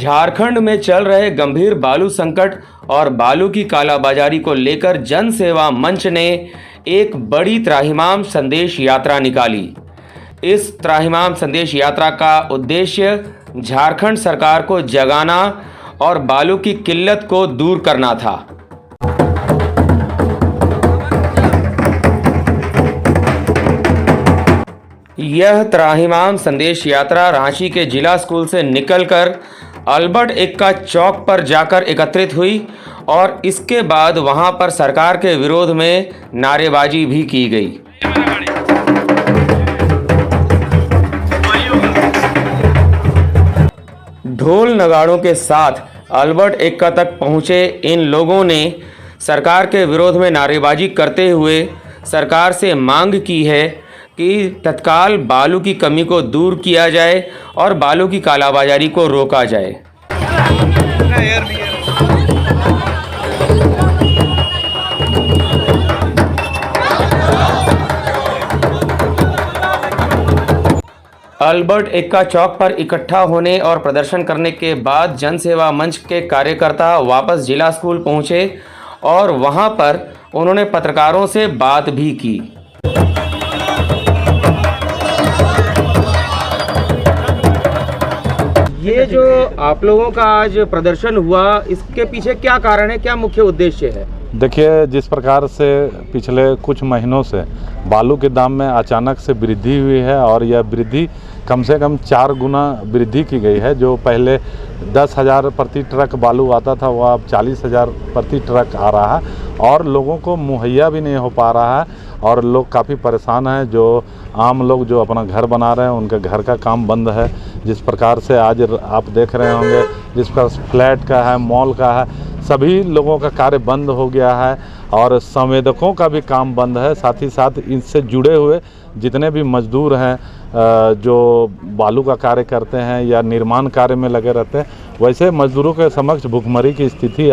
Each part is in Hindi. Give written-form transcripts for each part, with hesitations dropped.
झारखंड में चल रहे गंभीर बालू संकट और बालू की कालाबाजारी को लेकर जन सेवा मंच ने एक बड़ी त्राहिमाम संदेश यात्रा निकाली। इस त्राहिमाम संदेश यात्रा का उद्देश्य झारखंड सरकार को जगाना और बालू की किल्लत को दूर करना था। यह त्राहिमाम संदेश यात्रा रांची के जिला स्कूल से निकलकर अल्बर्ट एक्का चौक पर जाकर एकत्रित हुई और इसके बाद वहां पर सरकार के विरोध में नारेबाजी भी की गई। ढोल नगाड़ों के साथ अल्बर्ट एक्का तक पहुंचे इन लोगों ने सरकार के विरोध में नारेबाजी करते हुए सरकार से मांग की है कि तत्काल बालू की कमी को दूर किया जाए और बालू की कालाबाजारी को रोका जाए। अल्बर्ट एक्का चौक पर इकट्ठा होने और प्रदर्शन करने के बाद जन सेवा मंच के कार्यकर्ता वापस जिला स्कूल पहुंचे और वहां पर उन्होंने पत्रकारों से बात भी की। ये जो आप लोगों का आज प्रदर्शन हुआ, इसके पीछे क्या कारण है, क्या मुख्य उद्देश्य है? देखिए, जिस प्रकार से पिछले कुछ महीनों से बालू के दाम में अचानक से वृद्धि हुई है और यह वृद्धि कम से कम 4 गुना वृद्धि की गई है। जो पहले 10,000 प्रति ट्रक बालू आता था वह अब 40,000 प्रति ट्रक आ रहा है और लोगों को मुहैया भी नहीं हो पा रहा है और लोग काफ़ी परेशान हैं। जो आम लोग जो अपना घर बना रहे हैं उनके घर का काम बंद है। जिस प्रकार से आज आप देख रहे होंगे, जिस प्रकार फ्लैट का है, मॉल का है, सभी लोगों का कार्य बंद हो गया है और संवेदकों का भी काम बंद है। साथ ही साथ इनसे जुड़े हुए जितने भी मजदूर हैं जो बालू का कार्य करते हैं या निर्माण कार्य में लगे रहते हैं, वैसे मजदूरों के समक्ष भुखमरी की स्थिति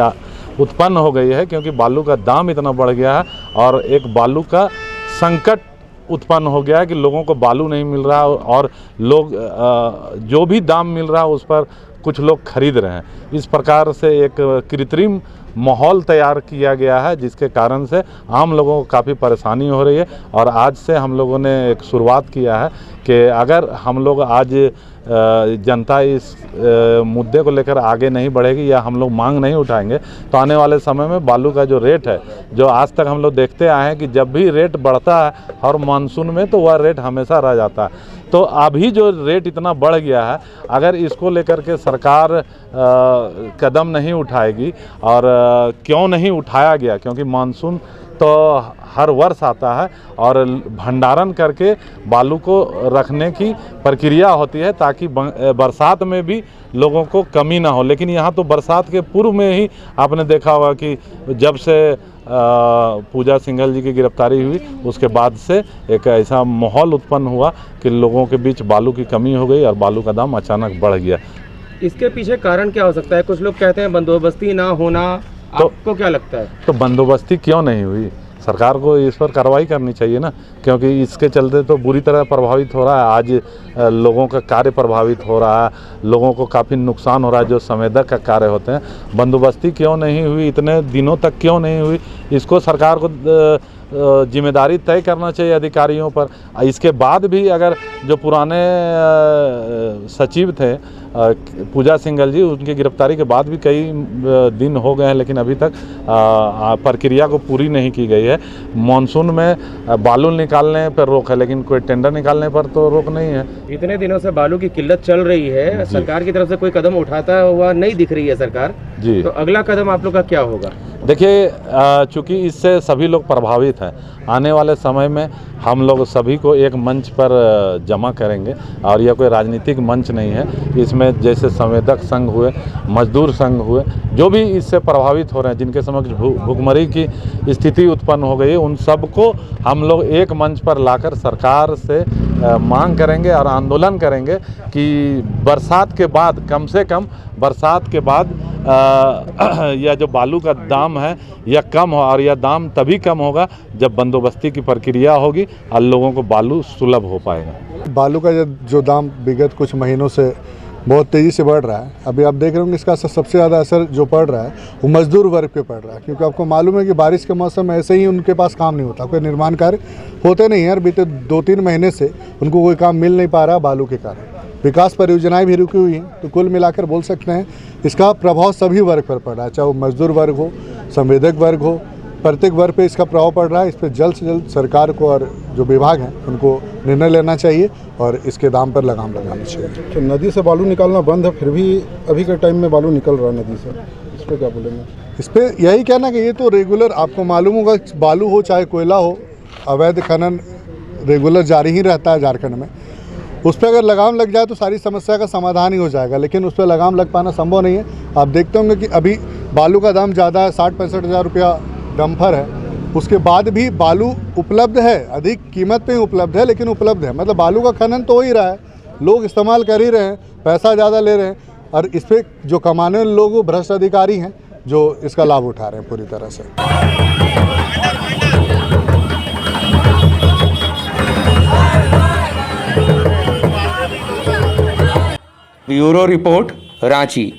उत्पन्न हो गई है क्योंकि बालू का दाम इतना बढ़ गया है और एक बालू का संकट उत्पन्न हो गया है कि लोगों को बालू नहीं मिल रहा और लोग जो भी दाम मिल रहा है उस पर कुछ लोग खरीद रहे हैं। इस प्रकार से एक कृत्रिम माहौल तैयार किया गया है जिसके कारण से आम लोगों को काफ़ी परेशानी हो रही है। और आज से हम लोगों ने एक शुरुआत किया है कि अगर हम लोग आज जनता इस मुद्दे को लेकर आगे नहीं बढ़ेगी या हम लोग मांग नहीं उठाएंगे तो आने वाले समय में बालू का जो रेट है, जो आज तक हम लोग देखते आए हैं कि जब भी रेट बढ़ता है और मानसून में तो वह रेट हमेशा रह जाता है। तो अभी जो रेट इतना बढ़ गया है, अगर इसको लेकर के सरकार कदम नहीं उठाएगी और क्यों नहीं उठाया गया, क्योंकि मानसून तो हर वर्ष आता है और भंडारण करके बालू को रखने की प्रक्रिया होती है ताकि बरसात में भी लोगों को कमी ना हो। लेकिन यहाँ तो बरसात के पूर्व में ही आपने देखा होगा कि जब से पूजा सिंघल जी की गिरफ्तारी हुई उसके बाद से एक ऐसा माहौल उत्पन्न हुआ कि लोगों के बीच बालू की कमी हो गई और बालू का दाम अचानक बढ़ गया। इसके पीछे कारण क्या हो सकता है? कुछ लोग कहते हैं बंदोबस्ती ना होना, तो आपको क्या लगता है? तो बंदोबस्ती क्यों नहीं हुई? सरकार को इस पर कार्रवाई करनी चाहिए ना, क्योंकि इसके चलते तो बुरी तरह प्रभावित हो रहा है। आज लोगों का कार्य प्रभावित हो रहा है, लोगों को काफ़ी नुकसान हो रहा है जो संवेदक का कार्य होते हैं। बंदोबस्ती क्यों नहीं हुई, इतने दिनों तक क्यों नहीं हुई, इसको सरकार को जिम्मेदारी तय करना चाहिए अधिकारियों पर। इसके बाद भी अगर जो पुराने सचिव थे पूजा सिंघल जी, उनकी गिरफ्तारी के बाद भी कई दिन हो गए हैं लेकिन अभी तक प्रक्रिया को पूरी नहीं की गई है। मानसून में बालू निकालने पर रोक है लेकिन कोई टेंडर निकालने पर तो रोक नहीं है। इतने दिनों से बालू की किल्लत चल रही है, सरकार की तरफ से कोई कदम उठाता हुआ नहीं दिख रही है सरकार जी, तो अगला कदम आप लोग का क्या होगा? देखिए, चूँकि इससे सभी लोग प्रभावित हैं, आने वाले समय में हम लोग सभी को एक मंच पर जमा करेंगे और यह कोई राजनीतिक मंच नहीं है। इसमें जैसे संवेदक संघ हुए, मजदूर संघ हुए, जो भी इससे प्रभावित हो रहे हैं, जिनके समक्ष भुखमरी की स्थिति उत्पन्न हो गई है, उन सबको हम लोग एक मंच पर लाकर सरकार से मांग करेंगे और आंदोलन करेंगे कि बरसात के बाद, कम से कम बरसात के बाद यह जो बालू का दाम है यह कम हो, और यह दाम तभी कम होगा जब बंदोबस्ती की प्रक्रिया होगी और लोगों को बालू सुलभ हो पाएगा। बालू का जो दाम विगत कुछ महीनों से बहुत तेज़ी से बढ़ रहा है। अभी आप देख रहे होंगे इसका सबसे ज़्यादा असर जो पड़ रहा है वो मजदूर वर्ग पे पड़ रहा है, क्योंकि आपको मालूम है कि बारिश के मौसम में ऐसे ही उनके पास काम नहीं होता, कोई निर्माण कार्य होते नहीं है। और बीते 2-3 महीने से उनको कोई काम मिल नहीं पा रहा बालू के कारण। विकास परियोजनाएं भी रुकी हुई हैं। तो कुल मिलाकर बोल सकते हैं इसका प्रभाव सभी वर्ग पर पड़ रहा है, चाहे वो मजदूर वर्ग हो, संवेदक वर्ग हो, प्रत्येक वर्ग पे इसका प्रभाव पड़ रहा है। इस पर जल्द से जल्द सरकार को और जो विभाग हैं उनको निर्णय लेना चाहिए और इसके दाम पर लगाम लगानी चाहिए। तो नदी से बालू निकालना बंद है, फिर भी अभी के टाइम में बालू निकल रहा है नदी से, इस पर क्या बोलेंगे? इस पर यही कहना कि ये तो रेगुलर, आपको मालूम होगा, बालू हो चाहे कोयला हो, अवैध खनन रेगुलर जारी ही रहता है झारखंड में। उस पर अगर लगाम लग जाए तो सारी समस्या का समाधान ही हो जाएगा, लेकिन उस पर लगाम लग पाना संभव नहीं है। आप देखते होंगे कि अभी बालू का दाम ज़्यादा है, 60-65 हज़ार रुपया डंपर है, उसके बाद भी बालू उपलब्ध है, अधिक कीमत पे ही उपलब्ध है, लेकिन उपलब्ध है। मतलब बालू का खनन तो हो ही रहा है, लोग इस्तेमाल कर ही रहे हैं, पैसा ज़्यादा ले रहे हैं, और इस पर जो कमाने वाले लोग वो भ्रष्ट अधिकारी हैं जो इसका लाभ उठा रहे हैं पूरी तरह से। Bureau report, Ranchi.